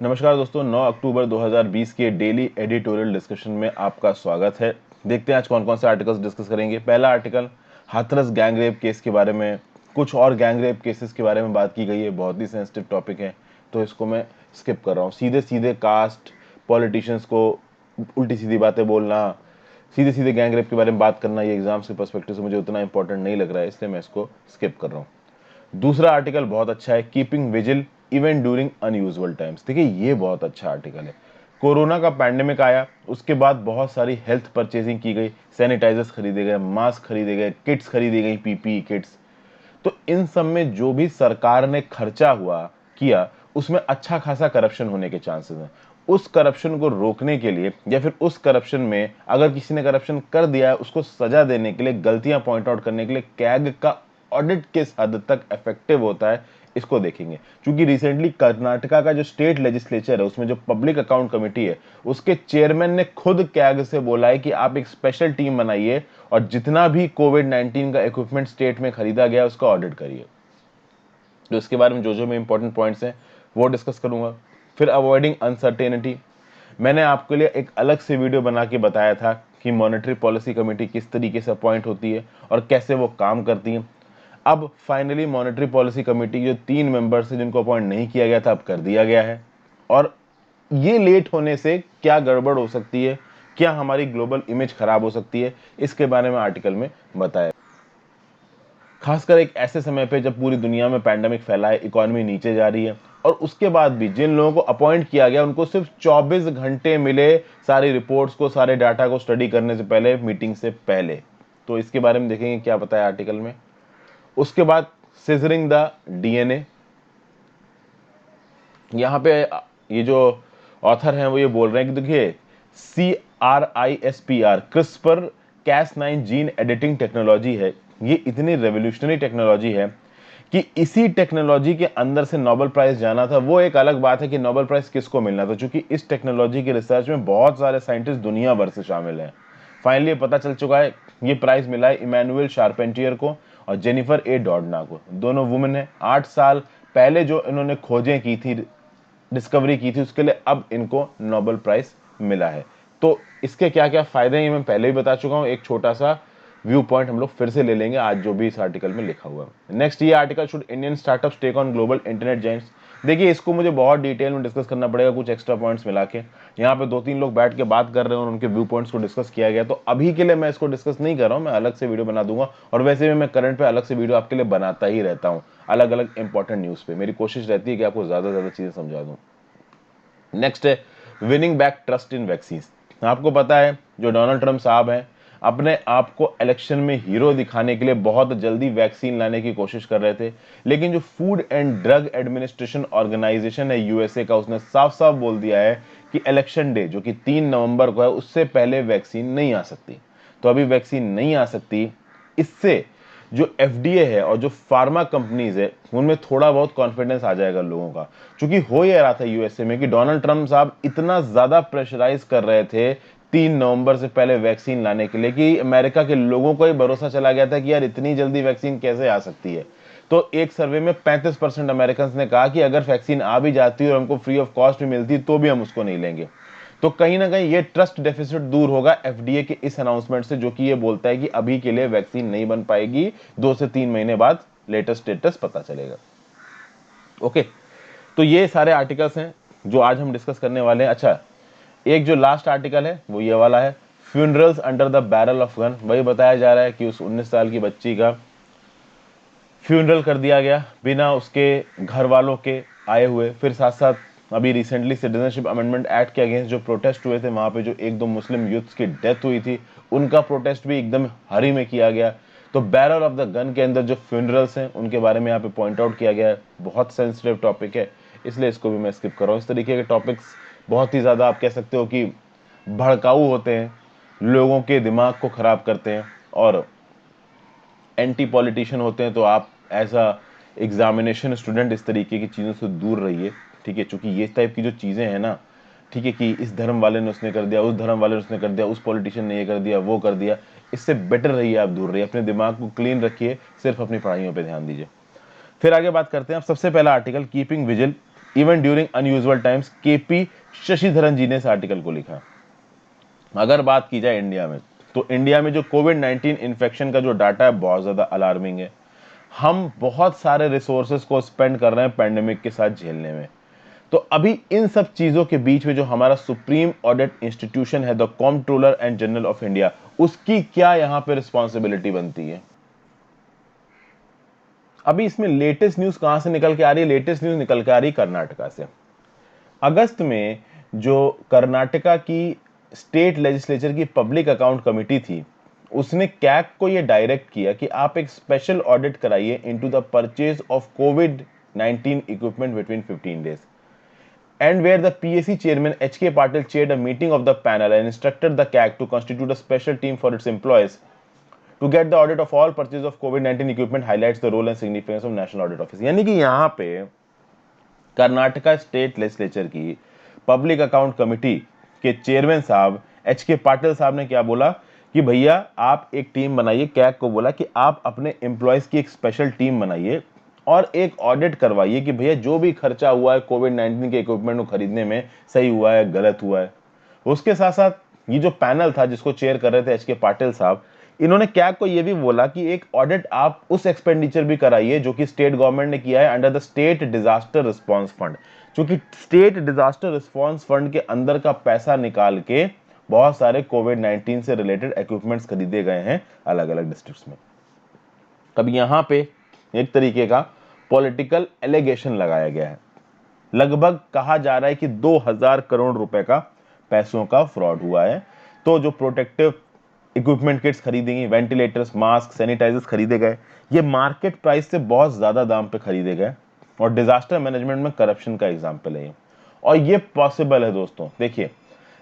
नमस्कार दोस्तों, 9 अक्टूबर 2020 के डेली एडिटोरियल डिस्कशन में आपका स्वागत है। देखते हैं आज कौन कौन से आर्टिकल्स डिस्कस करेंगे। पहला आर्टिकल हाथरस गैंगरेप केस के बारे में, कुछ और गैंगरेप केसेस के बारे में बात की गई है। बहुत ही सेंसिटिव टॉपिक है तो इसको मैं स्किप कर रहा हूँ। सीधे सीधे कास्ट पॉलिटिशियंस को उल्टी सीधी बातें बोलना, सीधे सीधे गैंगरेप के बारे में बात करना, ये एग्जाम्स के पर्सपेक्टिव से मुझे उतना इंपॉर्टेंट नहीं लग रहा है, इसलिए मैं इसको स्किप कर रहा हूँ। दूसरा आर्टिकल बहुत अच्छा है, keeping vigil even during unusual times. देखिए ये बहुत अच्छा आर्टिकल है। कोरोना का पैंडेमिक आया, उसके बाद बहुत सारी हेल्थ परचेजिंग की गई, सैनिटाइजर्स खरीदे गए, मास्क खरीदे गए, किट्स खरीदी गई, पीपीई किट्स। तो इन सब में जो भी सरकार ने खर्चा हुआ किया, उसमें अच्छा खासा करप्शन होने के चांसेस हैं। उस करप्शन को रोकने के लिए या फिर उस करप्शन में अगर किसी ने करप्शन कर दिया है उसको सजा देने के लिए, गलतियां पॉइंट आउट करने के लिए कैग का ऑडिट किस हद तक इफेक्टिव होता है, इसको देखेंगे। क्योंकि रिसेंटली कर्नाटका का जो स्टेट लेजिस्लेचर है, उसमें जो पब्लिक अकाउंट कमेटी है, उसके चेयरमैन ने खुद कैग से बोला है कि आप एक स्पेशल टीम बनाइए और जितना भी कोविड-19 का इक्विपमेंट स्टेट में खरीदा गया उसका ऑडिट करिए। तो इसके बारे में जो मैं इंपॉर्टेंट पॉइंट्स हैं वो डिस्कस करूंगा। फिर अवॉइडिंग अनसर्टेनिटी, मैंने आपके लिए एक अलग से वीडियो बना के बताया था कि मॉनेटरी पॉलिसी कमेटी किस तरीके से अपॉइंट होती है और कैसे वो काम करती है। अब फाइनली मॉनेटरी पॉलिसी कमेटी जो 3 मेंबर्स हैं जिनको अपॉइंट नहीं किया गया था, अब कर दिया गया है। और ये लेट होने से क्या गड़बड़ हो सकती है, क्या हमारी ग्लोबल इमेज खराब हो सकती है, इसके बारे में आर्टिकल में बताया। खासकर एक ऐसे समय पे जब पूरी दुनिया में पैंडेमिक फैला है, इकोनॉमी नीचे जा रही है, और उसके बाद भी जिन लोगों को अपॉइंट किया गया उनको सिर्फ 24 घंटे मिले सारी रिपोर्ट्स को, सारे डाटा को स्टडी करने से पहले, मीटिंग से पहले। तो इसके बारे में देखेंगे क्या बताया आर्टिकल में। उसके बाद सिजरिंग द डीएनए, यहां पे ये जो ऑथर हैं वो ये बोल रहे हैं कि देखिए CRISPR CRISPR Cas9 gene editing technology है, ये इतनी रेवोल्यूशनरी टेक्नोलॉजी है कि इसी टेक्नोलॉजी के अंदर से नोबेल प्राइज जाना था। वो एक अलग बात है कि नोबेल प्राइज किसको मिलना था, क्योंकि इस टेक्नोलॉजी की रिसर्च में बहुत सारे साइंटिस्ट दुनिया भर से शामिल हैं। फाइनली पता चल चुका है, ये प्राइज मिला है इमैनुअल शार्पेंटियर को और जेनिफर ए डॉडना को। दोनों वुमेन है। 8 साल पहले जो इन्होंने खोजें की थी, डिस्कवरी की थी, उसके लिए अब इनको नोबेल प्राइज मिला है। तो इसके क्या क्या फायदे हैं ये मैं पहले ही बता चुका हूं। एक छोटा सा व्यू पॉइंट हम लोग फिर से ले लेंगे आज जो भी इस आर्टिकल में लिखा हुआ है। नेक्स्ट ये article, should Indian startups take on global internet giants. देखिए इसको मुझे बहुत डिटेल में डिस्कस करना पड़ेगा, कुछ एक्स्ट्रा पॉइंट्स मिला के। यहाँ पे 2-3 लोग बैठ के बात कर रहे हैं और उनके व्यू पॉइंट्स को डिस्कस किया गया, तो अभी के लिए मैं इसको डिस्कस नहीं कर रहा हूँ, मैं अलग से वीडियो बना दूंगा। और वैसे भी मैं करंट पे अलग से वीडियो आपके लिए बनाता ही रहता हूँ, अलग अलग इंपॉर्टेंट न्यूज पे। मेरी कोशिश रहती है कि आपको ज्यादा से ज्यादा चीजें समझा दूं। नेक्स्ट है winning back trust in vaccine. आपको पता है जो डोनाल्ड ट्रंप साहब हैं, अपने आप को इलेक्शन में हीरो दिखाने के लिए बहुत जल्दी वैक्सीन लाने की कोशिश कर रहे थे, लेकिन जो food and drug administration organisation है यूएसए का, उसने साफ साफ बोल दिया है कि इलेक्शन डे जो कि 3 नवंबर को है, उससे पहले वैक्सीन नहीं आ सकती। तो अभी वैक्सीन नहीं आ सकती, इससे जो एफडीए है और जो फार्मा कंपनीज है उनमें थोड़ा बहुत कॉन्फिडेंस आ जाएगा लोगों का। क्योंकि हो ये रहा था यूएसए में कि डोनाल्ड ट्रंप साहब इतना ज्यादा प्रेशराइज कर रहे थे 3 नवंबर से पहले वैक्सीन लाने के लिए कि अमेरिका के लोगों को ही भरोसा चला गया था कि यार इतनी जल्दी वैक्सीन कैसे आ सकती है। तो एक सर्वे में 35% अमेरिकन ने कहा कि अगर वैक्सीन आ भी जाती और हमको फ्री ऑफ कॉस्ट भी मिलती तो भी हम उसको नहीं लेंगे। तो कहीं ना कहीं ये ट्रस्ट डेफिसिट दूर होगा एफडीए के इस अनाउंसमेंट से, जो कि ये बोलता है कि अभी के लिए वैक्सीन नहीं बन पाएगी, 2 से 3 महीने बाद लेटेस्ट स्टेटस पता चलेगा। ओके, तो ये सारे आर्टिकल्स हैं जो आज हम डिस्कस करने वाले हैं। अच्छा, एक जो लास्ट आर्टिकल है वो ये वाला है, funerals under the barrel of gun. वही बताया जा रहा है कि उस 19 साल की बच्ची का फ्यूनरल कर दिया गया बिना उसके घर वालों के आए हुए। फिर साथ साथ अभी रिसेंटली सिटीजनशिप अमेंडमेंट एक्ट के अगेंस्ट जो प्रोटेस्ट हुए थे, वहां पे जो 1-2 मुस्लिम यूथ्स की डेथ हुई थी, उनका प्रोटेस्ट भी एकदम हरी में किया गया। तो बैरल ऑफ द गन के अंदर जो फ्यूनरल्स हैं उनके बारे में यहाँ पे पॉइंट आउट किया गया है। बहुत सेंसिटिव टॉपिक है, इसलिए इसको भी मैं स्किप कर रहा हूँ। इस तरीके के टॉपिक्स बहुत ही ज्यादा आप कह सकते हो कि भड़काऊ होते हैं, लोगों के दिमाग को खराब करते हैं और एंटी पॉलिटिशियन होते हैं। तो आप एज अ एग्जामिनेशन स्टूडेंट इस तरीके की चीज़ों से दूर रहिए, ठीक है। क्योंकि ये टाइप की जो चीज़ें हैं ना, ठीक है, कि इस धर्म वाले ने उसने कर दिया, उस धर्म वाले ने उसने कर दिया, उस पॉलिटिशियन ने ये कर दिया, वो कर दिया, इससे बेटर रहिए आप दूर रहिए, अपने दिमाग को क्लीन रखिए, सिर्फ अपनी पढ़ाइयों पर ध्यान दीजिए। फिर आगे बात करते हैं। अब सबसे पहला article, keeping vigil even during unusual times, KP Shashidharan ji ने इस आर्टिकल को लिखा। अगर बात की जाए इंडिया में, तो इंडिया में जो कोविड-19 इन्फेक्शन का जो डाटा है बहुत ज्यादा अलार्मिंग है। हम बहुत सारे रिसोर्सेज को स्पेंड कर रहे हैं पैंडेमिक के साथ झेलने में। तो अभी इन सब चीजों के बीच में जो हमारा सुप्रीम ऑडिट इंस्टीट्यूशन है, the comptroller and general of India, उसकी क्या यहां पे रिस्पॉन्सिबिलिटी बनती है? अभी इसमें लेटेस्ट न्यूज कहां से निकल के आ रही है? लेटेस्ट न्यूज निकल के आ रही है कर्नाटका से। अगस्त में जो कर्नाटका की स्टेट लेजिस्लेचर की पब्लिक अकाउंट कमिटी थी, उसने कैग को यह डायरेक्ट किया कि आप एक स्पेशल ऑडिट कराइए into the purchase of covid equipment between 15 days, and where the PAC chairman H.K. Patil chaired a meeting of the panel and instructed the CAG to constitute a special team for its employees to get the audit of all purchase of COVID-19 equipment, highlights the role and significance of National Audit Office। यानी कि यहाँ पे Karnataka state legislature की public account committee के chairman साहब H.K. Patil साहब ने क्या बोला कि भैया आप एक टीम बनाइए, कैग को बोला कि आप अपने एम्प्लॉयज की एक स्पेशल टीम बनाइए और एक ऑडिट करवाइए कि भैया जो भी खर्चा हुआ है कोविड-19 के इक्विपमेंट को खरीदने में, सही हुआ है, गलत हुआ है। उसके साथ साथ ये जो पैनल था जिसको चेयर कर रहे थे H.K. पाटिल साहब, इन्होंने कैग को यह भी बोला कि एक ऑडिट आप उस एक्सपेंडिचर भी कराइए जो कि स्टेट गवर्नमेंट ने किया है under the state disaster response fund, क्योंकि स्टेट डिजास्टर रिस्पांस फंड के अंदर का पैसा निकाल के बहुत सारे कोविड-19 से रिलेटेड इक्विपमेंट्स खरीदे गए हैं अलग अलग डिस्ट्रिक्ट्स में। अब यहां पे एक तरीके का पॉलिटिकल एलिगेशन लगाया गया है। लगभग कहा जा रहा है कि 2000 करोड़ रुपए का पैसों का फ्रॉड हुआ है। तो जो प्रोटेक्टिव इक्विपमेंट किट्स खरीदी गई, वेंटिलेटर्स, मास्क, सैनिटाइजर्स खरीदे गए, ये मार्केट प्राइस से बहुत ज्यादा दाम पे खरीदे गए और डिजास्टर मैनेजमेंट में करप्शन का एग्जाम्पल है। और ये पॉसिबल है दोस्तों। देखिए,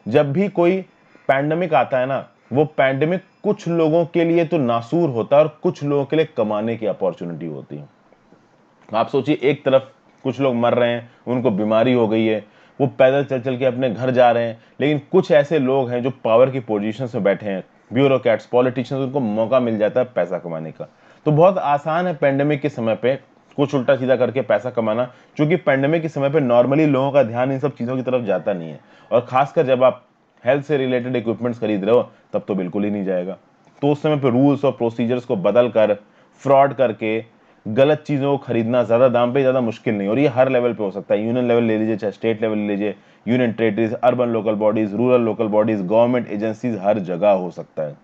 जब भी कोई पैंडेमिक आता है ना, वो पैंडेमिक कुछ लोगों के लिए तो नासूर होता है और कुछ लोगों के लिए कमाने की अपॉर्चुनिटी होती है। आप सोचिए, एक तरफ कुछ लोग मर रहे हैं, उनको बीमारी हो गई है, वो पैदल चल चल के अपने घर जा रहे हैं, लेकिन कुछ ऐसे लोग हैं जो पावर की पोजीशन में बैठे हैं, ब्यूरोक्रेट्स, पॉलिटिशियंस, उनको मौका मिल जाता है पैसा कमाने का। तो बहुत आसान है पैंडेमिक के समय पे कुछ उल्टा सीधा करके पैसा कमाना, क्योंकि पैंडेमिक के समय पे नॉर्मली लोगों का ध्यान इन सब चीजों की तरफ जाता नहीं है, और खासकर जब आप हेल्थ से रिलेटेड इक्विपमेंट्स खरीद रहे हो तब तो बिल्कुल ही नहीं जाएगा। तो उस समय पे रूल्स और प्रोसीजर्स को बदल कर, फ्रॉड करके गलत चीजों को खरीदना ज्यादा दाम पे ज्यादा मुश्किल नहीं, और ये हर लेवल पे हो सकता है। यूनियन लेवल ले लीजिए, चाहे स्टेट लेवल ले लीजिए, union territories, urban local bodies, rural local bodies, government agencies, हर जगह हो सकता है।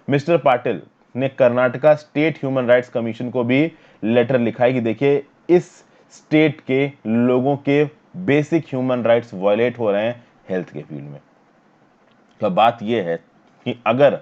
मिस्टर पाटिल ने Karnataka state human rights commission को भी लेटर लिखा है कि देखिए, इस स्टेट के लोगों के बेसिक ह्यूमन राइट्स वायलेट हो रहे हैं हेल्थ के फील्ड में। तो बात यह है कि अगर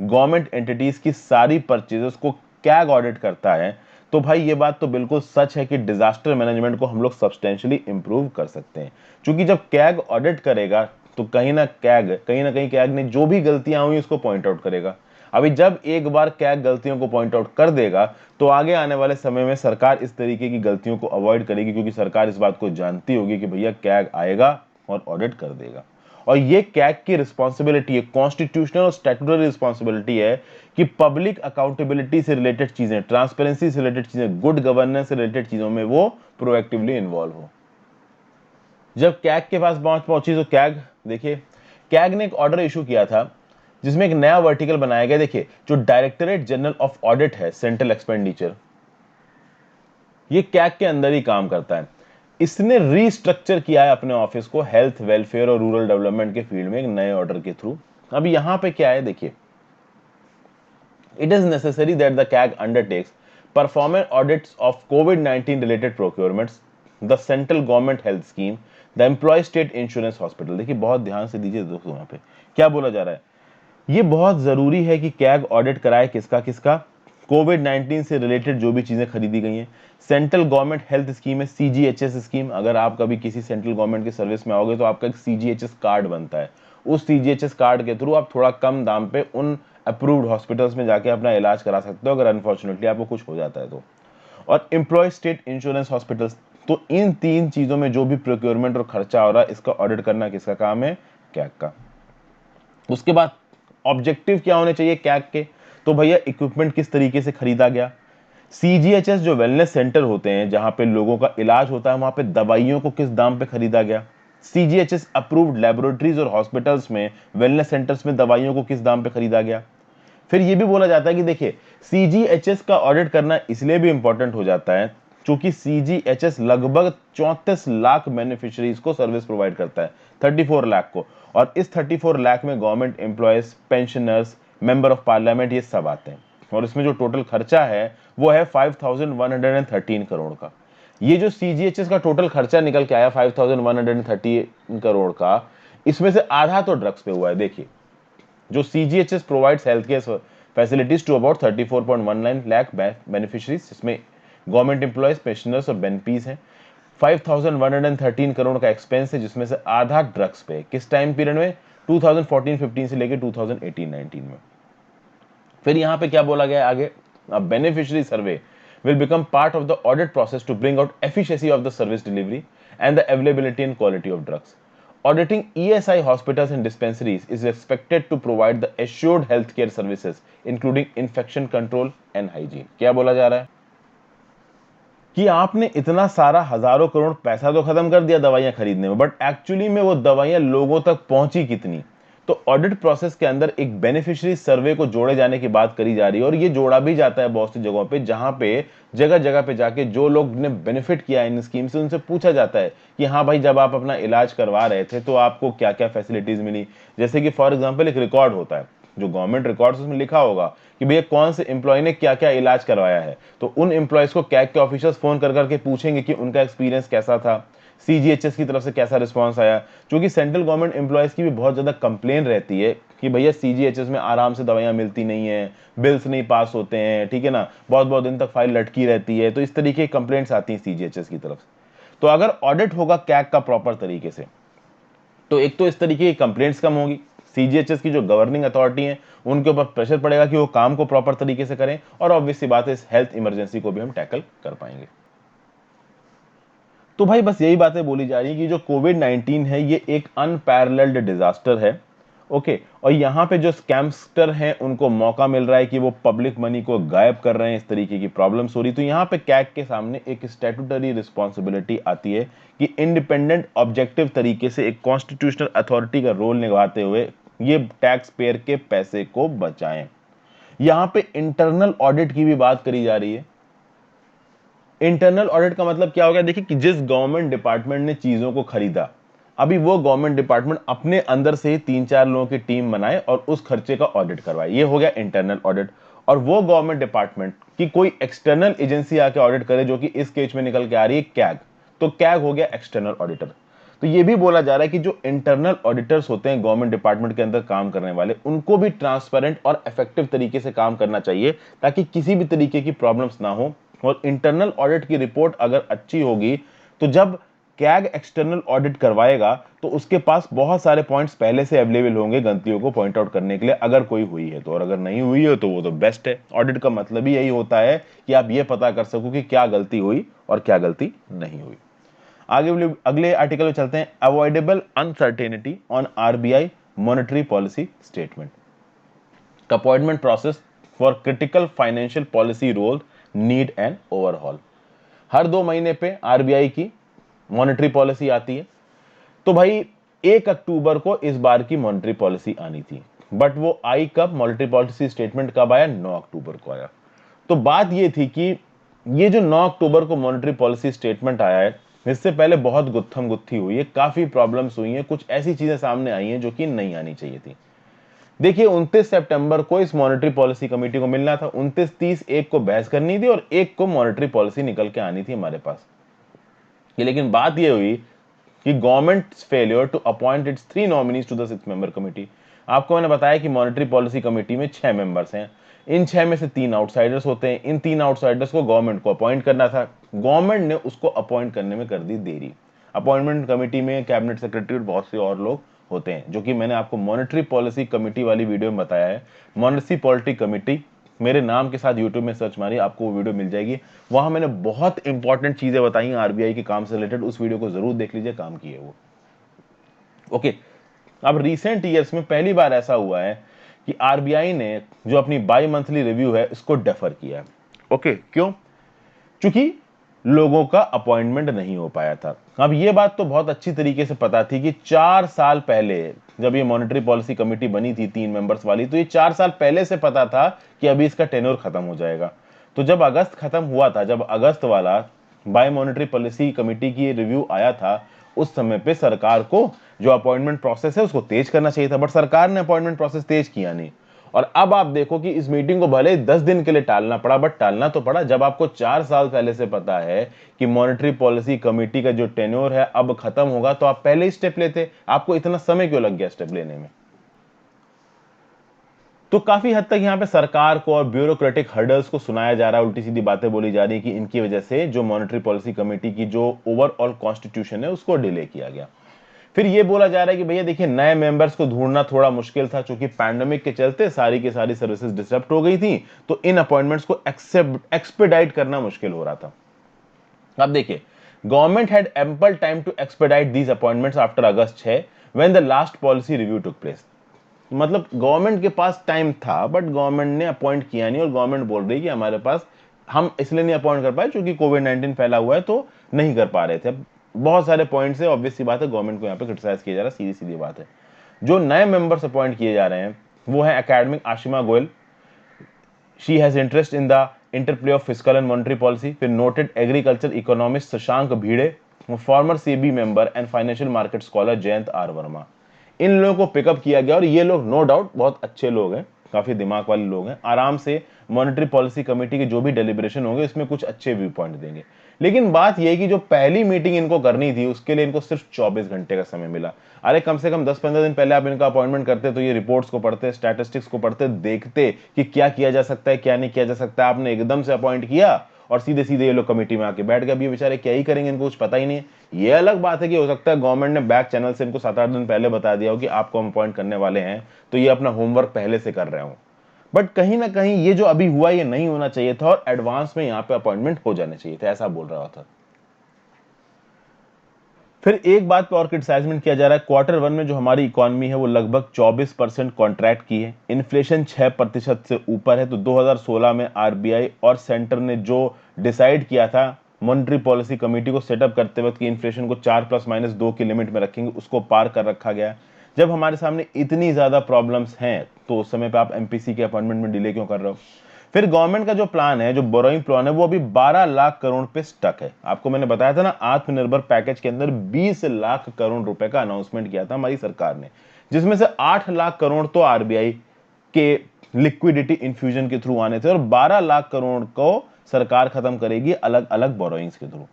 गवर्नमेंट एंटिटीज की सारी परचेजेस को कैग ऑडिट करता है, तो भाई ये बात तो बिल्कुल सच है कि डिजास्टर मैनेजमेंट को हम लोग सब्सटेंशियली इंप्रूव कर सकते हैं। क्योंकि जब कैग ऑडिट करेगा तो कहीं ना कहीं कैग ने जो भी गलतियां हुई उसको पॉइंट आउट करेगा। अभी जब एक बार कैग गलतियों को पॉइंट आउट कर देगा तो आगे आने वाले समय में सरकार इस तरीके की गलतियों को अवॉइड करेगी, क्योंकि सरकार इस बात को जानती होगी कि भैया कैग आएगा और ऑडिट कर देगा। और ये कैग की रिस्पॉन्सिबिलिटी है, कॉन्स्टिट्यूशनल और स्टैट्यूटरी रिस्पॉन्सिबिलिटी है कि पब्लिक अकाउंटेबिलिटी से रिलेटेड चीजें, ट्रांसपेरेंसी से रिलेटेड चीजें, गुड गवर्नेंस से रिलेटेड चीजों में वो प्रोएक्टिवली इन्वॉल्व हो। जब कैग के पास पहुंची तो कैग, देखिए, कैग ने एक ऑर्डर इशू किया था जिसमें एक नया वर्टिकल बनाया गया। देखिए, जो डायरेक्टरेट जनरल ऑफ ऑडिट है, सेंट्रल एक्सपेंडिचर, ये कैग के अंदर ही काम करता है। इसने रीस्ट्रक्चर किया है अपने ऑफिस को हेल्थ, वेलफेयर और रूरल डेवलपमेंट के फील्ड में एक नए ऑर्डर के थ्रू। अब यहां पे क्या है, देखिए, it is necessary that the CAG undertakes performance audits of कोविड-19 related procurements, the central government health scheme, the employ state insurance hospital. देखिए, बहुत ध्यान से दीजिए दोस्तों, यहां पे क्या बोला जा रहा है। ये बहुत जरूरी है कि कैग ऑडिट कराए किसका किसका, कोविड-19 से रिलेटेड जो भी चीजें खरीदी गई हैं। सेंट्रल गवर्नमेंट हेल्थ स्कीम है, सीजीएचएस स्कीम। अगर आप कभी किसी सेंट्रल गवर्नमेंट की सर्विस में आओगे तो आपका एक सीजीएचएस कार्ड बनता है। उस सीजीएचएस कार्ड के थ्रू आप थोड़ा कम दाम पे उन अप्रूव्ड हॉस्पिटल्स में जाके अपना इलाज करा सकते हो अगर अनफॉर्चुनेटली आपको कुछ हो जाता है तो। और एम्प्लॉय स्टेट इंश्योरेंस हॉस्पिटल्स। तो इन तीन चीजों में जो भी प्रोक्योरमेंट और खर्चा हो रहा है, इसका ऑडिट करना किसका काम है, कैग का। उसके बाद ऑब्जेक्टिव क्या होने चाहिए कैग के, तो भैया इक्विपमेंट किस तरीके से खरीदा गया, सीजीएचएस जो वेलनेस सेंटर होते हैं जहां पे लोगों का इलाज होता है, वहां पे दवाइयों को किस दाम पे खरीदा गया। सीजीएचएस अप्रूव्ड लेबोरेटरीज और हॉस्पिटल्स में, वेलनेस सेंटर्स में दवाइयों को किस दाम पे खरीदा गया। फिर ये भी बोला जाता है कि देखिए, सीजीएचएस का ऑडिट करना इसलिए भी इंपॉर्टेंट हो जाता है क्योंकि सीजीएचएस लगभग 34 लाख बेनिफिशियरीज को सर्विस प्रोवाइड करता है, 34 लाख को। और इस 34 लाख में government employees, pensioners, member of parliament, ये सब आते हैं। और इसमें जो टोटल खर्चा है वो है 5113 करोड़ का। ये जो सीजीएचएस का टोटल खर्चा निकल के आया 5113 करोड़ का, इसमें से आधा तो ड्रग्स पे हुआ है। देखिए, जो CGHS provides healthcare facilities to about 34.19 lakh beneficiaries, इसमें गवर्नमेंट एम्प्लॉयज, पेंशनर्स और बेनिफीज हैं। 5113 करोड़ का एक्सपेंस है जिसमें से आधा ड्रग्स पे। किस टाइम पीरियड में? 2014-15 से लेके 2018-19 में। फिर यहां पे क्या बोला गया है आगे, beneficiary survey will become part of the audit process to bring out efficiency of the service delivery and the availability and quality of drugs. Auditing ESI hospitals and dispensaries is expected to provide the assured healthcare services, including infection control and hygiene. क्या बोला जा रहा है कि आपने इतना सारा हजारों करोड़ पैसा तो खत्म कर दिया दवाइयां खरीदने में, बट एक्चुअली में वो दवाइयां लोगों तक पहुंची कितनी। तो ऑडिट प्रोसेस के अंदर एक बेनिफिशियरी सर्वे को जोड़े जाने की बात करी जा रही है, और ये जोड़ा भी जाता है बहुत सी जगहों पे, जहां पे जगह जगह पे जाके जो लोग ने बेनिफिट किया इन स्कीम से उनसे पूछा जाता है कि हाँ भाई, जब आप अपना इलाज करवा रहे थे तो आपको क्या क्या फैसिलिटीज मिली। जैसे कि फॉर एग्जाम्पल एक रिकॉर्ड होता है, जो गवर्नमेंट रिकॉर्ड्स, उसमें लिखा होगा कि भैया कौन से एम्प्लॉय ने क्या क्या इलाज करवाया है। तो उन एम्प्लॉयज को कैग के ऑफिसर्स फोन कर करके पूछेंगे कि उनका एक्सपीरियंस कैसा था, सीजीएचएस की तरफ से कैसा रिस्पांस आया। क्योंकि सेंट्रल गवर्नमेंट एम्प्लॉयज की भी बहुत ज्यादा कंप्लेन रहती है कि भैया सीजीएचएस में आराम से दवाइयां मिलती नहीं है, बिल्स नहीं पास होते हैं, ठीक है ना, बहुत बहुत दिन तक फाइल लटकी रहती है। तो इस तरीके की कंप्लेंट्स आती हैं सीजीएचएस की तरफ से। तो अगर ऑडिट होगा कैग का प्रॉपर तरीके से, तो एक तो इस तरीके की कंप्लेंट्स कम होगी, सीजीएचएस की जो गवर्निंग अथॉरिटी है उनके ऊपर प्रेशर पड़ेगा कि वो काम को प्रॉपर तरीके से करें, और ऑब्वियस सी बात है इस हेल्थ इमरजेंसी को भी हम टैकल कर पाएंगे। तो भाई बस यही बातें बोली जा रही है कि जो कोविड-19 है ये एक अनपैरेलल्ड डिजास्टर है। ओके, और यहाँ पे जो स्कैमस्टर हैं उनको मौका मिल रहा है कि वो पब्लिक मनी को गायब कर रहे हैं, इस तरीके की प्रॉब्लम्स हो रही। तो यहाँ पे कैग के सामने एक स्टैट्यूटरी रिस्पॉन्सिबिलिटी आती है कि इंडिपेंडेंट ऑब्जेक्टिव तरीके से एक कॉन्स्टिट्यूशनल अथॉरिटी का रोल निभाते हुए ये टैक्स पेयर के पैसे को बचाएं। यहाँ पे इंटरनल ऑडिट की भी बात करी जा रही है। इंटरनल ऑडिट का मतलब क्या होगा? देखिए कि जिस गवर्नमेंट डिपार्टमेंट ने चीजों को खरीदा, अभी वो गवर्नमेंट डिपार्टमेंट अपने अंदर से ही 3-4 लोगों की टीम बनाए और उस खर्चे का ऑडिट करवाए, ये हो गया इंटरनल ऑडिट। और वो गवर्नमेंट डिपार्टमेंट की कोई एक्सटर्नल एजेंसी आके ऑडिट करे, जो कि इस केस में निकल के आ रही है कैग, तो कैग हो गया एक्सटर्नल ऑडिटर। तो ये भी बोला जा रहा है कि जो इंटरनल ऑडिटर्स होते हैं गवर्नमेंट डिपार्टमेंट के अंदर काम करने वाले, उनको भी ट्रांसपेरेंट और इफेक्टिव तरीके से काम करना चाहिए ताकि किसी भी तरीके की प्रॉब्लम्स ना हो। और इंटरनल ऑडिट की रिपोर्ट अगर अच्छी होगी तो जब कैग एक्सटर्नल ऑडिट करवाएगा तो उसके पास बहुत सारे पॉइंट्स पहले से अवेलेबल होंगे गलतियों को पॉइंट आउट करने के लिए, अगर कोई हुई है तो। और अगर नहीं हुई है तो वो तो बेस्ट है। ऑडिट का मतलब ही यही होता है कि आप ये पता कर सको कि क्या गलती हुई और क्या गलती नहीं हुई। आगे अगले आर्टिकल में चलते हैं, avoidable uncertainty on RBI monetary policy statement. Appointment process for critical financial policy role need an overhaul. हर 2 महीने पे आरबीआई की मॉनेटरी पॉलिसी आती है। तो भाई 1 अक्टूबर को इस बार की मॉनेटरी पॉलिसी आनी थी, बट वो आई कब? मॉनेटरी पॉलिसी स्टेटमेंट कब आया? 9 अक्टूबर को आया। तो बात ये थी कि ये जो 9 अक्टूबर को मॉनेटरी पॉलिसी स्टेटमेंट आया है, इससे पहले बहुत गुत्थम गुत्थी हुई है, काफी प्रॉब्लम्स हुई हैं, कुछ ऐसी चीजें सामने आई हैं जो कि नहीं आनी चाहिए थी। देखिए 29 सितंबर को इस मॉनेटरी पॉलिसी कमेटी को मिलना था, 29, 30, 1 को बहस करनी थी और 1 को मॉनेटरी पॉलिसी निकल के आनी थी हमारे पास। लेकिन बात यह हुई कि government failure to appoint its 3 nominees to the 6 member committee. आपको मैंने बताया कि मॉनेटरी पॉलिसी कमेटी में 6 मेंबर्स हैं, इन 6 में से 3 आउटसाइडर्स होते हैं। इन 3 आउटसाइडर्स को गवर्नमेंट को अपॉइंट करना था, गवर्नमेंट ने उसको अपॉइंट करने में कर दी देरी। अपॉइंटमेंट कमेटी में कैबिनेट सेक्रेटरी और बहुत से और लोग होते हैं, जो कि मैंने आपको मॉनेटरी पॉलिसी कमेटी वाली वीडियो में बताया है। मॉनेटरी पॉलिटी कमेटी मेरे नाम के साथ यूट्यूब में सर्च मारिए, आपको वो वीडियो मिल जाएगी। वहां मैंने बहुत इंपॉर्टेंट चीजें बताई आरबीआई के काम से रिलेटेड, उस वीडियो को जरूर देख लीजिए, काम की है वो। ओके, अब रिसेंट ईयर्स में पहली बार ऐसा हुआ है कि आरबीआई ने जो अपनी बाई मंथली रिव्यू है इसको डेफर किया है। ओके, क्यों? क्योंकि लोगों का अपॉइंटमेंट नहीं हो पाया था। अब ये बात तो बहुत अच्छी तरीके से पता थी कि 4 साल पहले जब ये मॉनेटरी पॉलिसी कमेटी बनी थी 3 मेंबर्स वाली, तो ये 4 साल पहले से पता था कि अभी इसका टेन्योर खत्म हो जाएगा। तो जब अगस्त खत्म हुआ था, जब अगस्त वाला बाय मॉनेटरी पॉलिसी कमेटी की रिव्यू आया था, उस समय पे सरकार को जो अपॉइंटमेंट प्रोसेस है उसको तेज करना चाहिए था, बट सरकार ने अपॉइंटमेंट प्रोसेस तेज किया नहीं। और अब आप देखो कि इस मीटिंग को भले 10 दिन के लिए टालना पड़ा, बट टालना तो पड़ा जब आपको 4 साल पहले से पता है कि मॉनेटरी पॉलिसी कमेटी का जो टेन्योर है अब खत्म होगा, तो आप पहले ही स्टेप लेते। आपको इतना समय क्यों लग गया स्टेप लेने में? तो काफी हद तक यहां पे सरकार को और ब्यूरोक्रेटिक हर्डल्स को सुनाया जा रहा है, उल्टी सीधी बातें बोली जा रही है कि इनकी वजह से जो मॉनेटरी पॉलिसी कमेटी की जो ओवरऑल कॉन्स्टिट्यूशन है उसको डिले किया गया। फिर ये बोला जा रहा है कि भैया देखिए, नए मेंबर्स को ढूंढना थोड़ा मुश्किल था, क्योंकि पैंडेमिक के चलते सारी की सारी सर्विसेज डिसरप्ट हो गई थी, तो इन अपॉइंटमेंट्स को एक्सपेडाइट करना मुश्किल हो रहा था। अब देखिए, government had ample time to expedite these appointments after August 6 when the last policy review took place. मतलब गवर्नमेंट के पास टाइम था, बट गवर्नमेंट ने अपॉइंट किया नहीं, और गवर्नमेंट बोल रही है कि हमारे पास, हम इसलिए नहीं अपॉइंट कर पाए क्योंकि कोविड-19 फैला हुआ है, तो नहीं कर पा रहे थे। अब बहुत सारे पॉइंट्स है, ऑब्वियस सी बात है, गवर्नमेंट को यहाँ पे क्रिटिसाइज किया जा रहा है, सीधी सीधी बात है। जो नए मेंबर्स अपॉइंट किए जा रहे हैं वो है academic Ashima Goyal, she has interest in the interplay of fiscal and monetary policy. फिर noted agriculture economist Shashank Bhide, former SEBI member and financial market scholar Jayant R Varma. इन लोगों को पिकअप किया गया, और ये लोग नो डाउट बहुत अच्छे लोग हैं, काफी दिमाग वाले लोग हैं, आराम से मॉनेटरी पॉलिसी कमेटी के जो भी डेलिब्रेशन होंगे इसमें कुछ अच्छे व्यू पॉइंट देंगे। लेकिन बात यह है कि जो पहली मीटिंग इनको करनी थी उसके लिए इनको सिर्फ 24 घंटे का समय मिला। अरे कम से कम 10-15 दिन पहले आप इनका अपॉइंटमेंट करते तो ये रिपोर्ट्स को पढ़ते, स्टैटिस्टिक्स को पढ़ते, देखते कि क्या किया जा सकता है क्या नहीं किया जा सकता है। आपने एकदम से अपॉइंट किया और सीधे सीधे ये लोग कमेटी में आके बैठ गए। अब ये बेचारे क्या ही करेंगे, इनको कुछ पता ही नहीं है। ये अलग बात है कि हो सकता है गवर्नमेंट ने बैक चैनल से इनको 7-8 दिन पहले बता दिया हो कि आपको हम अपॉइंट करने वाले हैं, तो ये अपना होमवर्क पहले से कर रहे हो। बट कहीं ना कहीं ये जो अभी हुआ ये नहीं होना चाहिए था, और एडवांस में यहाँ पे अपॉइंटमेंट हो जाने चाहिए थे, ऐसा बोल रहा था। फिर एक बात पे और क्रिटिसाइजमेंट किया जा रहा है, Q1 में जो हमारी इकोनॉमी है वो लगभग 24% कॉन्ट्रैक्ट की है, इन्फ्लेशन 6% से ऊपर है। तो 2016 में आरबीआई और सेंटर ने जो डिसाइड किया था मॉनेटरी पॉलिसी कमेटी को सेटअप करते वक्त कि इन्फ्लेशन को 4 ± 2 की लिमिट में रखेंगे, उसको पार कर रखा गया। जब हमारे सामने इतनी ज्यादा प्रॉब्लम्स हैं तो उस समय पे आप एमपीसी के अपॉइंटमेंट में डिले क्यों कर रहे हो? फिर गवर्नमेंट का जो प्लान है, जो बोरोइंग प्लान है, वो अभी 12 लाख करोड़ पे स्टक है। आपको मैंने बताया था ना, आत्मनिर्भर पैकेज के अंदर 20 लाख करोड़ रुपए का अनाउंसमेंट किया था हमारी सरकार ने, जिसमें से 8 लाख करोड़ तो आरबीआई के लिक्विडिटी इन्फ्यूजन के थ्रू आने थे, और 12 लाख करोड़ को सरकार खत्म करेगी अलग अलग बोरोइंग्स के थ्रू।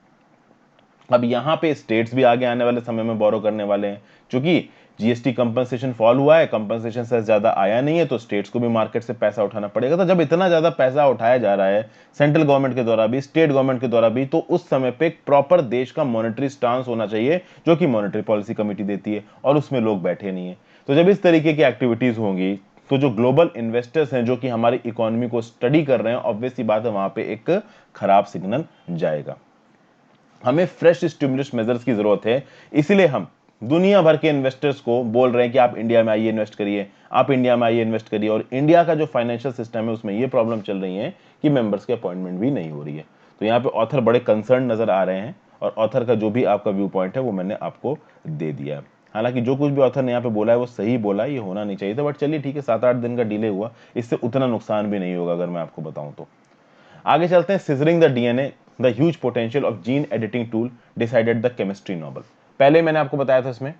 अब यहां पे स्टेट्स भी आगे आने वाले समय में बोरो करने वाले हैं, क्योंकि जीएसटी कंपनसेशन फॉल हुआ है, कंपनसेशन से ज्यादा आया नहीं है, तो स्टेट्स को भी मार्केट से पैसा उठाना पड़ेगा। तो जब इतना ज्यादा पैसा उठाया जा रहा है सेंट्रल गवर्नमेंट के द्वारा भी, स्टेट गवर्नमेंट के द्वारा भी, तो उस समय पे एक प्रॉपर देश का मॉनेटरी स्टांस होना चाहिए, जो कि मॉनेटरी पॉलिसी कमेटी देती है, और उसमें लोग बैठे नहीं है। तो जब इस तरीके की एक्टिविटीज होंगी तो जो ग्लोबल इन्वेस्टर्स हैं जो कि हमारी इकोनॉमी को स्टडी कर रहे हैं, ऑब्वियस सी बात है वहां पे एक खराब सिग्नल जाएगा। हमें फ्रेश स्टिमुलस मेजर्स की जरूरत है, इसलिए हम दुनिया भर के इन्वेस्टर्स को बोल रहे हैं कि आप इंडिया में आइए इन्वेस्ट करिए, आप इंडिया में आइए इन्वेस्ट करिए। और इंडिया का जो फाइनेंशियल सिस्टम है उसमें ये प्रॉब्लम चल रही है कि मेंबर्स के अपॉइंटमेंट भी नहीं हो रही है। तो यहाँ पे ऑथर बड़े कंसर्न नजर आ रहे हैं, और ऑथर का जो भी आपका व्यू पॉइंट है वो मैंने आपको दे दिया है। हालांकि जो कुछ भी ऑथर ने यहाँ पे बोला है वो सही बोला है, ये होना नहीं चाहिए था, बट चलिए ठीक है, 7-8 दिन का डिले हुआ, इससे उतना नुकसान भी नहीं होगा अगर मैं आपको बताऊं तो। आगे चलते हैं, scissoring the DNA, the huge potential of gene editing tool decided the chemistry Nobel. पहले मैंने आपको बताया था इसमें,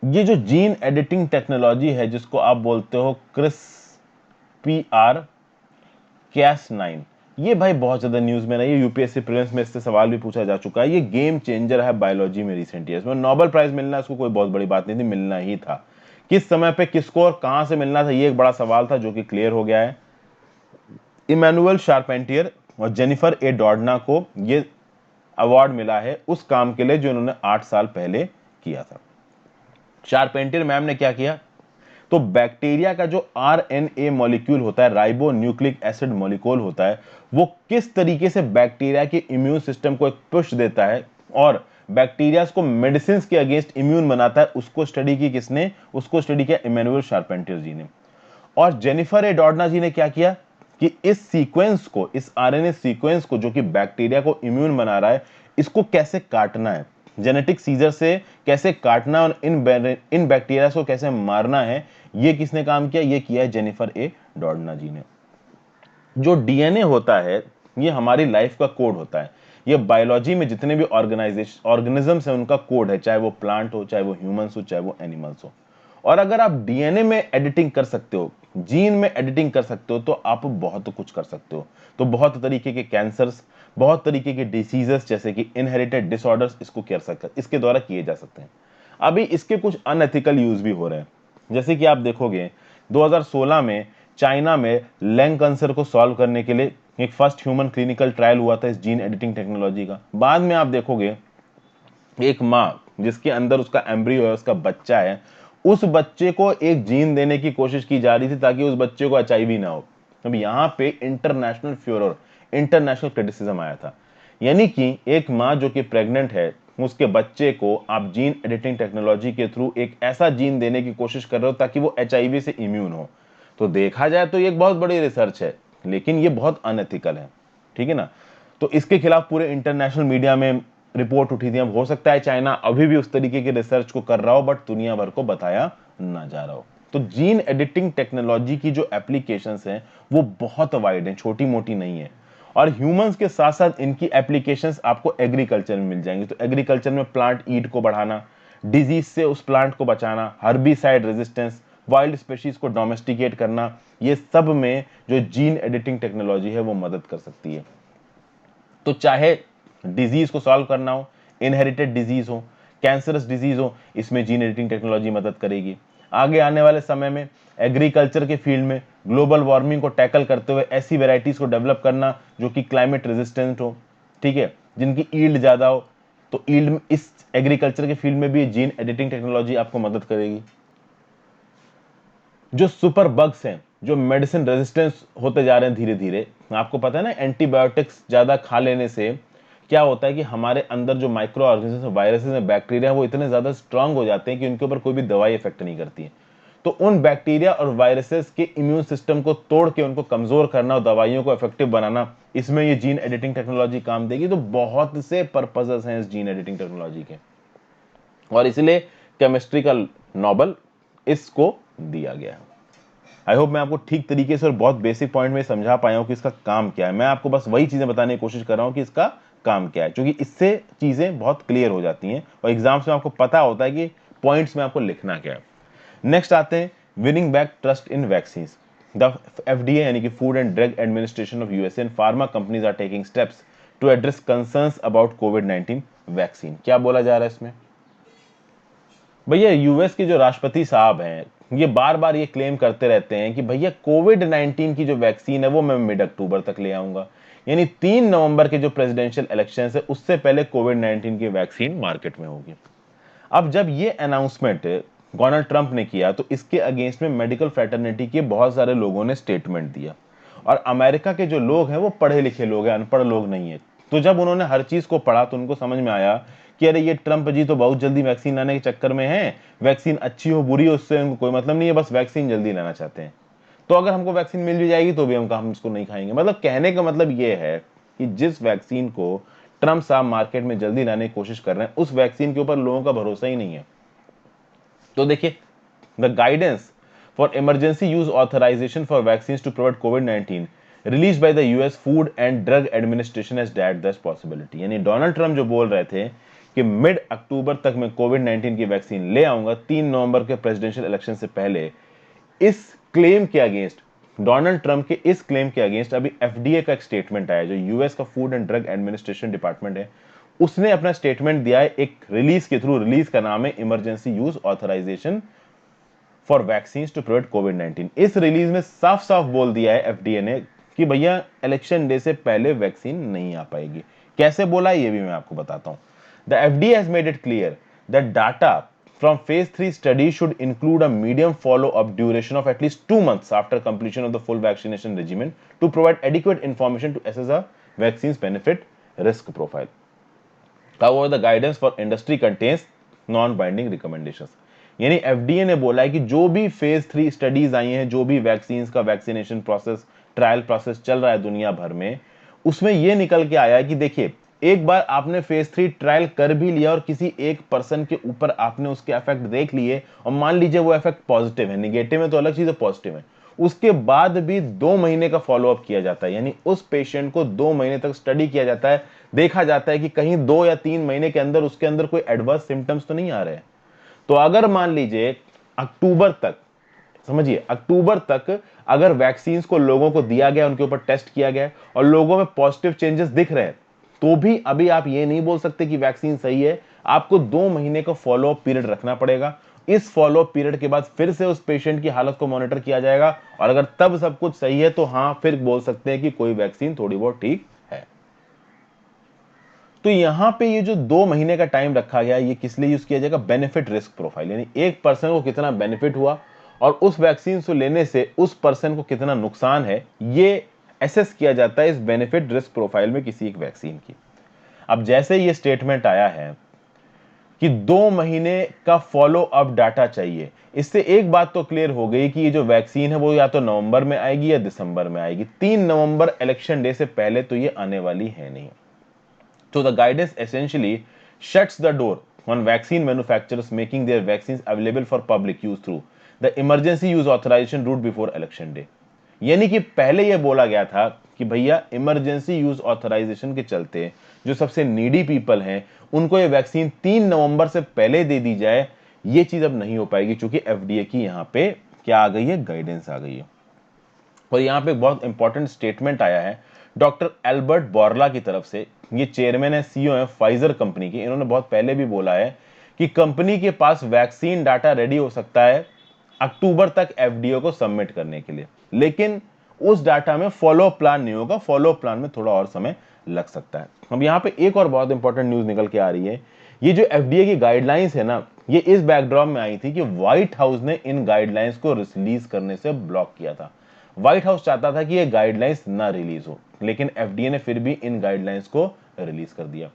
ये जो जीन एडिटिंग टेक्नोलॉजी है जिसको आप बोलते हो क्रिस पीआर कैस9, ये भाई बहुत ज्यादा न्यूज में रही है, यूपीएससी प्रीलिम्स में इससे सवाल भी पूछा जा चुका है। ये गेम चेंजर है बायोलॉजी में रिसेंट ईयर्स में। नोबेल प्राइज मिलना इसको कोई बहुत बड़ी बात नहीं थी, मिलना ही था। किस समय पे किसको और कहां से मिलना था ये एक बड़ा सवाल था, जो कि क्लियर हो गया है। इमैनुअल शार्पेंटियर और जेनिफर ए डॉर्डना को ये अवार्ड मिला है उस काम के लिए जो इन्होंने 8 साल पहले किया था। शार्पेंटियर मैम ने क्या किया, तो बैक्टीरिया का जो आरएनए मॉलिक्यूल होता है, राइबो न्यूक्लिक एसिड मॉलिक्यूल होता है, वो किस तरीके से बैक्टीरिया के इम्यून सिस्टम को एक पुश देता है और बैक्टीरिया को मेडिसिन के अगेंस्ट इम्यून बनाता है, उसको स्टडी की किसने, उसको स्टडी किया इमैनुअल शार्पेंटियर जी ने। और जेनिफर ए डॉर्डना जी ने क्या किया कि इस सीक्वेंस को, इस आरएनए सीक्वेंस को जो कि बैक्टीरिया को इम्यून बना रहा है, इसको कैसे काटना है, जेनेटिक सीजर से कैसे काटना और इन बैक्टीरिया को कैसे मारना है, ये किसने काम किया? ये किया है जेनिफर ए डॉर्डना जी ने। जो डीएनए होता है ये हमारी लाइफ का कोड होता है। ये बायोलॉजी में जितने भी ऑर्गेनिजम्स हैं उनका कोड है, चाहे वो प्लांट हो, चाहे वो ह्यूमंस हो, चाहे वो एनिमल्स हो। और अगर आप डीएनए में एडिटिंग कर सकते हो, जीन में एडिटिंग कर सकते हो, तो आप बहुत कुछ कर सकते हो। तो बहुत तरीके के कैंसर्स, बहुत तरीके के डिसीजेस जैसे कि इनहेरिटेड डिसऑर्डर्स इसके द्वारा किए जा सकते हैं। अभी इसके कुछ अनएथिकल यूज भी हो रहे हैं। जैसे कि आप देखोगे 2016 में चाइना में लैंग कैंसर को सॉल्व करने के लिए एक फर्स्ट ह्यूमन क्लिनिकल ट्रायल हुआ था इस जीन एडिटिंग टेक्नोलॉजी का। बाद में आप देखोगे एक माँ जिसके अंदर उसका एम्ब्रियो है, उसका बच्चा है, उस बच्चे को एक जीन देने की कोशिश की जा रही थी ताकि उस बच्चे को एचआईवी ना हो। अब यहां पे इंटरनेशनल फ्योरर, इंटरनेशनल क्रिटिसिज्म आया था। यानी कि एक माँ जो कि प्रेग्नेंट है, उसके बच्चे को आप जीन एडिटिंग टेक्नोलॉजी के थ्रू एक ऐसा जीन देने की कोशिश कर रहे हो ताकि वो एचआईवी से इम्यून हो। तो देखा जाए तो ये एक बहुत बड़ी रिसर्च है, लेकिन ये बहुत अनएथिकल है, ठीक है ना। तो इसके खिलाफ पूरे इंटरनेशनल मीडिया में रिपोर्ट उठी थी। अब हो सकता है चाइना अभी भी उस तरीके की रिसर्च को कर रहा हो, बट दुनिया भर को बताया ना जा रहा हो। तो जीन एडिटिंग टेक्नोलॉजी की जो एप्लीकेशंस हैं वो बहुत वाइड हैं, छोटी मोटी नहीं है। और ह्यूमंस के साथ साथ इनकी एप्लीकेशंस आपको एग्रीकल्चर में मिल जाएंगी। तो एग्रीकल्चर में प्लांट ईड को बढ़ाना, डिजीज से उस प्लांट को बचाना, हर्बिसाइड रेजिस्टेंस, वाइल्ड स्पेशीज को डोमेस्टिकेट करना, ये सब में जो जीन एडिटिंग टेक्नोलॉजी है वो मदद कर सकती है। तो चाहे डिजीज को सॉल्व करना हो, इनहेरिटेड डिजीज हो, कैंसरस डिजीज हो, इसमें जीन एडिटिंग टेक्नोलॉजी मदद करेगी। आगे आने वाले समय में एग्रीकल्चर के फील्ड में ग्लोबल वार्मिंग को टैकल करते हुए ऐसी वेराइटीज को डेवलप करना जो कि क्लाइमेट रेजिस्टेंट हो, ठीक है, जिनकी ईल्ड ज्यादा हो। तो ईल्ड में इस एग्रीकल्चर के फील्ड में भी जीन एडिटिंग टेक्नोलॉजी आपको मदद करेगी। जो सुपर बग्स हैं, जो मेडिसिन रेजिस्टेंस होते जा रहे हैं धीरे धीरे, आपको पता है ना, एंटीबायोटिक्स ज्यादा खा लेने से क्या होता है कि हमारे अंदर जो माइक्रो ऑर्गेनिज्म, वायरसेस हैं, बैक्टीरिया, वो इतने ज्यादा स्ट्रांग हो जाते हैं कि उनके ऊपर कोई भी दवाई इफेक्ट नहीं करती है। तो उन बैक्टीरिया और वायरसेस के इम्यून सिस्टम को तोड़ के उनको कमजोर करना और दवाइयों को इफेक्टिव बनाना, इसमें ये जीन एडिटिंग टेक्नोलॉजी काम देगी। तो बहुत से पर्पसेस हैं इस जीन एडिटिंग टेक्नोलॉजी के, और इसलिए केमिस्ट्री का नोबेल इसको दिया गया है। आई होप मैं आपको ठीक तरीके से और बहुत बेसिक पॉइंट में समझा पाया हूं कि इसका काम क्या है। मैं आपको बस वही चीजें बताने की कोशिश कर रहा हूं कि इसका काम क्या है, क्योंकि इससे चीजें बहुत क्लियर हो जाती हैं और एग्जाम्स में आपको पता होता है कि पॉइंट्स में आपको लिखना क्या है। नेक्स्ट आते हैं winning back trust in vaccine. The FDA यानी कि food and drug administration of USA and pharma companies are taking steps to address concerns about कोविड-19 वैक्सीन। क्या बोला जा रहा है इसमें? भैया यूएस के जो राष्ट्रपति साहब हैं ये बार बार ये क्लेम करते रहते हैं कि भैया कोविड-19 की जो वैक्सीन है वो मैं मिड अक्टूबर तक ले आऊंगा। यानी 3 नवंबर के जो प्रेसिडेंशियल इलेक्शन है उससे पहले कोविड-19 की वैक्सीन मार्केट में होगी। अब जब ये अनाउंसमेंट डोनाल्ड ट्रंप ने किया तो इसके अगेंस्ट में मेडिकल फ्रेटर्निटी के बहुत सारे लोगों ने स्टेटमेंट दिया। और अमेरिका के जो लोग हैं वो पढ़े लिखे लोग हैं, अनपढ़ लोग नहीं है। तो जब उन्होंने हर चीज को पढ़ा तो उनको समझ में आया कि अरे ये ट्रंप जी तो बहुत जल्दी वैक्सीन लाने के चक्कर में हैं, वैक्सीन अच्छी हो बुरी हो उससे उनको कोई मतलब नहीं है, बस वैक्सीन जल्दी लाना चाहते हैं। तो अगर हमको वैक्सीन मिल भी जाएगी तो भी हम इसको नहीं खाएंगे। मतलब कहने का मतलब ये है कि जिस वैक्सीन को ट्रंप साहब मार्केट में जल्दी लाने की कोशिश कर रहे हैं उस वैक्सीन के ऊपर लोगों का भरोसा ही नहीं है। तो देखिए, the guidance for emergency use authorisation for vaccine to prevent कोविड-19 release by the US food and drug administration has that this possibility. यानी डोनाल्ड ट्रंप जो बोल रहे थे कि मिड अक्टूबर तक मैं कोविड-19 की वैक्सीन ले आऊंगा 3 नवंबर के प्रेसिडेंशियल इलेक्शन से पहले, इस क्लेम के अगेंस्ट, डोनाल्ड ट्रंप के इस क्लेम के अगेंस्ट अभी एफडीए का एक स्टेटमेंट आया, जो यूएस का food and drug administration department है, उसने अपना स्टेटमेंट दिया है एक रिलीज के थ्रू। रिलीज का नाम है emergency use authorisation for vaccine to prevent कोविड-19। इस रिलीज में साफ साफ बोल दिया है एफडीए ने कि भैया इलेक्शन डे से पहले वैक्सीन नहीं आ पाएगी। कैसे बोला है ये भी मैं आपको बताता हूं। The FDA has made it clear that data from phase 3 study should include a medium follow-up duration of at least 2 months after completion of the full vaccination regimen to provide adequate information to assess a vaccine's benefit risk profile. However, the guidance for industry contains non-binding recommendations. यानी FDA ने बोला है कि जो भी phase 3 studies I हैं, जो भी वैक्सीन का वैक्सीनेशन प्रोसेस ट्रायल प्रोसेस चल रहा है दुनिया भर में, उसमें यह निकल के आया है कि देखिए, एक बार आपने फेज 3 ट्रायल कर भी लिया और किसी एक पर्सन के ऊपर आपने उसके इफेक्ट देख लिए और मान लीजिए वो इफेक्ट पॉजिटिव है, नेगेटिव है तो अलग चीज है, पॉजिटिव है, उसके बाद भी 2 महीने का फॉलोअप किया जाता है। यानी उस पेशेंट को 2 महीने तक स्टडी किया जाता है, देखा जाता है कि कहीं 2 या 3 महीने के अंदर उसके अंदर कोई एडवर्स सिम्टम्स तो नहीं आ रहे हैं। तो अगर मान लीजिए अक्टूबर तक, समझिए अक्टूबर तक अगर वैक्सीन को लोगों को दिया गया, उनके ऊपर टेस्ट किया गया और लोगों में पॉजिटिव चेंजेस दिख रहे हैं, तो भी अभी आप ये नहीं बोल सकते कि वैक्सीन सही है। आपको 2 महीने का फॉलोअप पीरियड रखना पड़ेगा। इस फॉलोअप पीरियड के बाद फिर से उस पेशेंट की हालत को मॉनिटर किया जाएगा और अगर तब सब कुछ सही है तो हां, फिर बोल सकते हैं कि कोई वैक्सीन थोड़ी बहुत ठीक है। तो यहां पे ये जो 2 महीने का टाइम रखा गया, ये किस लिए यूज किया जाएगा? बेनिफिट रिस्क प्रोफाइल, यानी एक पर्सन को कितना बेनिफिट हुआ और उस वैक्सीन को लेने से उस पर्सन को कितना नुकसान है, ये एसेस किया जाता है इस बेनिफिट रिस्क प्रोफाइल में किसी एक वैक्सीन की। अब जैसे ये स्टेटमेंट आया है कि 2 महीने का फॉलो अप डाटा चाहिए, इससे एक बात तो क्लियर हो गई कि ये जो वैक्सीन है वो या तो नवंबर में आएगी या दिसंबर में आएगी। 3 नवंबर इलेक्शन डे से पहले तो ये आने वाली है नहीं। So the guidance essentially shuts the door on vaccine manufacturers making their vaccines available for public use through the emergency use authorization route before election day। यानी कि पहले यह बोला गया था कि भैया इमरजेंसी यूज ऑथराइजेशन के चलते जो सबसे नीडी पीपल हैं उनको ये वैक्सीन 3 नवंबर से पहले दे दी जाए। ये चीज अब नहीं हो पाएगी क्योंकि एफडीए की यहां पे क्या आ गई है? गाइडेंस आ गई है। और यहां पे बहुत इंपॉर्टेंट स्टेटमेंट आया है डॉक्टर एल्बर्ट बोर्ला की तरफ से। ये चेयरमैन है, सीईओ है फाइजर कंपनी के। इन्होंने बहुत पहले भी बोला है कि कंपनी के पास वैक्सीन डाटा रेडी हो सकता है अक्टूबर तक एफडीए को सबमिट करने के लिए, लेकिन उस डाटा में फॉलो प्लान नहीं होगा। फॉलो प्लान में थोड़ा और समय लग सकता है। अब यहां पे एक और बहुत इंपॉर्टेंट न्यूज निकल के आ रही है। ये जो एफडीए की गाइडलाइंस है ना, ये इस बैकड्रॉप में आई थी कि व्हाइट हाउस ने इन गाइडलाइंस को रिलीज करने से ब्लॉक किया था। व्हाइट हाउस चाहता था कि ये गाइडलाइंस ना रिलीज हो, लेकिन एफडीए ने फिर भी इन गाइडलाइंस को रिलीज कर दिया।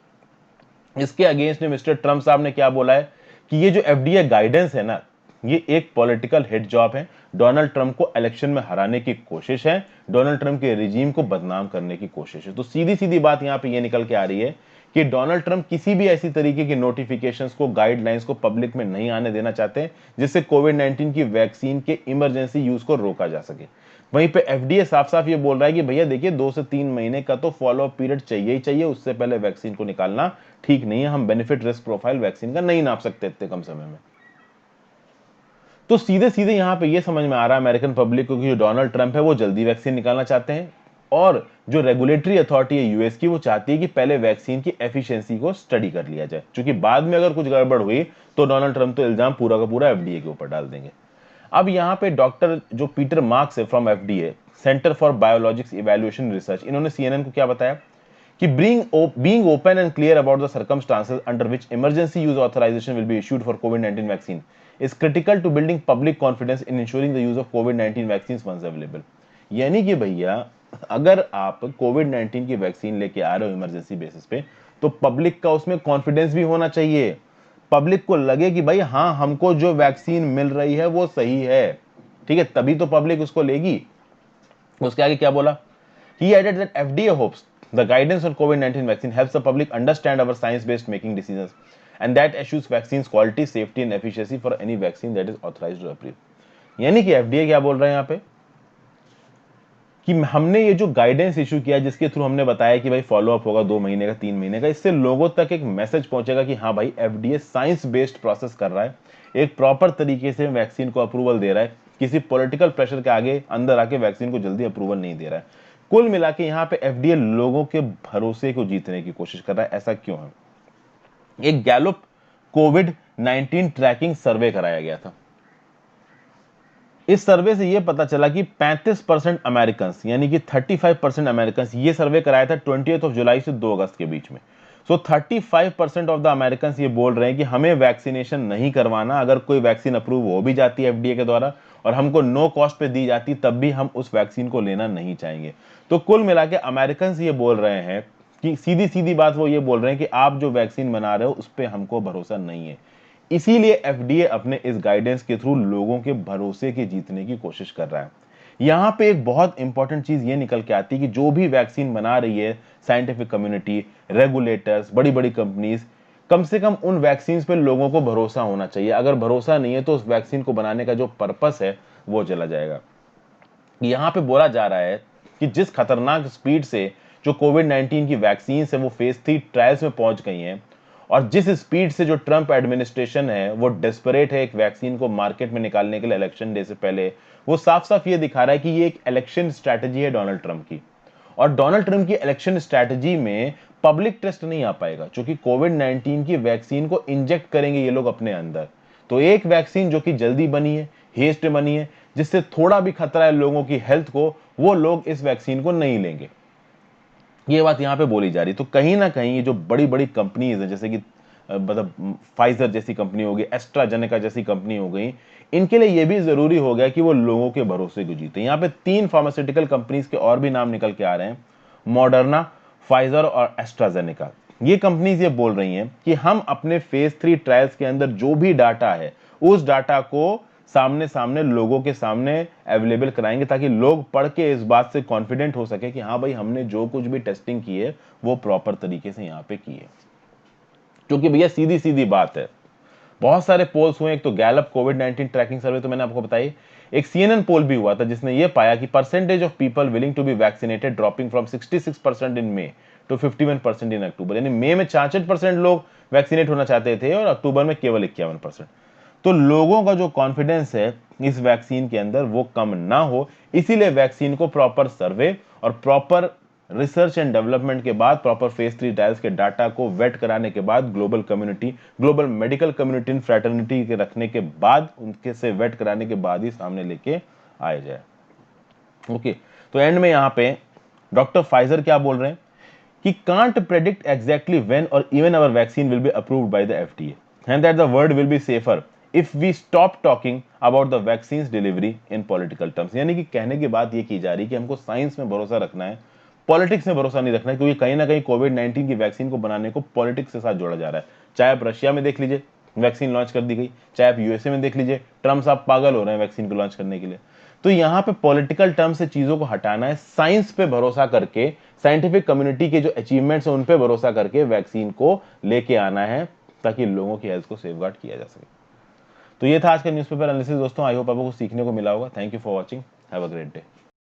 इसके अगेंस्ट में मिस्टर ट्रम्प साहब ने क्या बोला है कि ये जो एफडीए गाइडेंस है ना, ये एक पॉलिटिकल हिट जॉब है। डोनाल्ड ट्रंप को इलेक्शन में हराने की कोशिश है, डोनाल्ड ट्रंप के रिजीम को बदनाम करने की कोशिश है। तो सीधी सीधी बात यहां पे ये निकल के आ रही है कि डोनाल्ड ट्रंप किसी भी ऐसी तरीके की नोटिफिकेशंस को, गाइडलाइंस को पब्लिक में नहीं आने देना चाहते जिससे कोविड-19 की वैक्सीन के इमरजेंसी यूज को रोका जा सके। वहीं पे एफडीए साफ साफ ये बोल रहा है कि भैया देखिए 2 से 3 महीने का तो फॉलो अप पीरियड चाहिए ही चाहिए, उससे पहले वैक्सीन को निकालना ठीक नहीं है। हम बेनिफिट रिस्क प्रोफाइल वैक्सीन का नहीं नाप सकते इतने कम समय में। तो सीधे सीधे यहां पे ये समझ में आ रहा है अमेरिकन पब्लिक को कि जो डोनाल्ड ट्रंप है वो जल्दी वैक्सीन निकालना चाहते हैं और जो रेगुलेटरी अथॉरिटी है यूएस की, वो चाहती है कि पहले वैक्सीन की एफिशिएंसी को स्टडी कर लिया जाए, क्योंकि बाद में अगर कुछ गड़बड़ हुई तो डोनाल्ड ट्रंप तो इल्जाम पूरा का पूरा एफडीए के ऊपर डाल देंगे। अब यहां पे डॉक्टर जो पीटर मार्क्स है from FDA, centre for biologics evaluation research, इन्होंने सीएनएन को क्या बताया कि being open and clear about the circumstances under which emergency use authorization will be issued for COVID-19 vaccine is critical to building public confidence in ensuring the use of COVID-19 vaccines once available। यानी कि भैया अगर आप कोविड-19 की vaccine लेके आ रहे हो emergency basis पे, तो पब्लिक का उसमें कॉन्फिडेंस भी होना चाहिए। पब्लिक को लगे कि भाई हाँ, हमको जो वैक्सीन मिल रही है वो सही है, ठीक है, तभी तो पब्लिक उसको लेगी। उसके आगे क्या बोला? He added that FDA hopes the guidance on COVID-19 vaccine helps the public understand our science-based making decisions and that assures vaccines quality, safety and efficacy for any vaccine that is authorized or approved। यानी कि FDA क्या बोल रहे हैं यहाँ पे कि हमने ये जो गाइडेंस इशू किया जिसके थ्रू हमने बताया कि भाई फॉलो अप होगा 2 महीने का, 3 महीने का, इससे लोगों तक एक मैसेज पहुंचेगा कि हाँ भाई एफडीए साइंस बेस्ड प्रोसेस कर रहा है, एक प्रॉपर तरीके से वैक्सीन को अप्रूवल दे रहा है, किसी पॉलिटिकल प्रेशर के आगे अंदर आके वैक्सीन को जल्दी अप्रूवल नहीं दे रहा है। कुल मिला के यहाँ पे एफडीए लोगों के भरोसे को जीतने की कोशिश कर रहा है। ऐसा क्यों है? एक गैलप कोविड-19 ट्रैकिंग सर्वे कराया गया था। इस सर्वे से यह पता चला कि 35% अमेरिकन, यानी कि 35% अमेरिकन, ये सर्वे कराया था 20 जुलाई से 2 अगस्त के बीच में। सो 35% ऑफ द अमेरिकन ये बोल रहे हैं कि हमें वैक्सीनेशन नहीं करवाना, अगर कोई वैक्सीन अप्रूव हो भी जाती है एफडीए के द्वारा और हमको नो कॉस्ट पे दी जाती तब भी हम उस वैक्सीन को लेना नहीं चाहेंगे। तो कुल मिला के अमेरिकन ये बोल रहे हैं कि सीधी सीधी बात वो ये बोल रहे हैं कि आप जो वैक्सीन बना रहे हो उस पर हमको भरोसा नहीं है। इसीलिए एफडीए अपने इस गाइडेंस के थ्रू लोगों के भरोसे के जीतने की कोशिश कर रहा है। यहां पे एक बहुत इंपॉर्टेंट चीज ये निकल के आती है कि जो भी वैक्सीन बना रही है साइंटिफिक कम्युनिटी, रेगुलेटर्स, बड़ी बड़ी कंपनीज, कम से कम उन वैक्सीन पे लोगों को भरोसा होना चाहिए। अगर भरोसा नहीं है तो उस वैक्सीन को बनाने का जो पर्पस है वो चला जाएगा। यहां पे बोला जा रहा है कि जिस खतरनाक स्पीड से जो कोविड-19 की वैक्सीन है वो फेज 3 ट्रायल्स में पहुंच गई हैं, और जिस स्पीड से जो ट्रंप एडमिनिस्ट्रेशन है वो डेस्परेट है एक वैक्सीन को मार्केट में निकालने के लिए इलेक्शन डे से पहले, वो साफ साफ ये दिखा रहा है कि ये एक इलेक्शन स्ट्रैटेजी है डोनाल्ड ट्रंप की। और डोनाल्ड ट्रंप की इलेक्शन स्ट्रैटेजी में पब्लिक ट्रस्ट नहीं आ पाएगा, क्योंकि कोविड-19 की वैक्सीन को इंजेक्ट करेंगे ये लोग अपने अंदर। तो एक वैक्सीन जो कि जल्दी बनी है, हेस्ट बनी है, जिससे थोड़ा भी खतरा है लोगों की हेल्थ को, वो लोग इस वैक्सीन को नहीं लेंगे। ये बात यहां पे बोली जा रही। तो कहीं ना कहीं ये जो बड़ी बड़ी कंपनीज है, जैसे कि मतलब फाइजर जैसी कंपनी हो गई, एस्ट्राजेनेका जैसी कंपनी हो गई, इनके लिए ये भी जरूरी हो गया कि वो लोगों के भरोसे को जीते। यहां पे 3 फार्मास्यूटिकल कंपनीज के और भी नाम निकल के आ रहे हैं, मॉडर्ना, फाइजर और एस्ट्राजेनेका। ये कंपनीज ये बोल रही हैं कि हम अपने फेज 3 ट्रायल्स के अंदर जो भी डाटा है उस डाटा को सामने सामने लोगों के सामने अवेलेबल कराएंगे, ताकि लोग पढ़ के इस बात से कॉन्फिडेंट हो सके कि हाँ भाई, हमने जो कुछ भी टेस्टिंग की है वो प्रॉपर तरीके से यहाँ पे की है। क्योंकि भैया सीधी सीधी बात है, बहुत सारे पोल्स हुए। एक तो गैलप कोविड-19 ट्रैकिंग सर्वे तो मैंने आपको बताई, एक सीएनएन पोल भी हुआ था जिसने ये पाया कि percentage of people willing to be vaccinated dropping from 66% in May to 51% in October. यानी मई में 66% लोग वैक्सीनेट होना चाहते थे और अक्टूबर में केवल 51%। तो लोगों का जो कॉन्फिडेंस है इस वैक्सीन के अंदर वो कम ना हो, इसीलिए वैक्सीन को प्रॉपर सर्वे और प्रॉपर रिसर्च एंड डेवलपमेंट के बाद, प्रॉपर फेज 3 ट्रायल्स के डाटा को वेट कराने के बाद, global community, global medical community in fraternity के रखने के बाद, उनके से वेट कराने के बाद ही सामने लेके आया जाए। ओके, तो एंड में यहां पे डॉक्टर फाइजर क्या बोल रहे हैं कि can't predict exactly when or even our vaccine will be approved by the FDA, and that the world will be safer if we stop talking about the vaccines delivery in political terms। यानी कि कहने की बात ये की जा रही है कि हमको साइंस में भरोसा रखना है, पॉलिटिक्स में भरोसा नहीं रखना है, क्योंकि कहीं ना कहीं कोविड-19 की वैक्सीन को बनाने को पॉलिटिक्स के साथ जोड़ा जा रहा है। चाहे आप रशिया में देख लीजिए, वैक्सीन लॉन्च कर दी गई, चाहे आप यूएसए में देख लीजिए, ट्रंप साहब पागल हो रहे हैं वैक्सीन को लॉन्च करने के लिए। तो यहां पे पॉलिटिकल टर्म से चीजों को हटाना है, साइंस पे भरोसा करके, साइंटिफिक कम्युनिटी के जो अचीवमेंट्स हैं उन पे भरोसा करके वैक्सीन को लेके आना है, ताकि लोगों की हेल्थ को सेफगार्ड किया जा सके। तो ये था आज का न्यूज़पेपर एनालिसिस दोस्तों। आई होप आपको कुछ सीखने को मिला होगा। Thank you for watching, have a great day.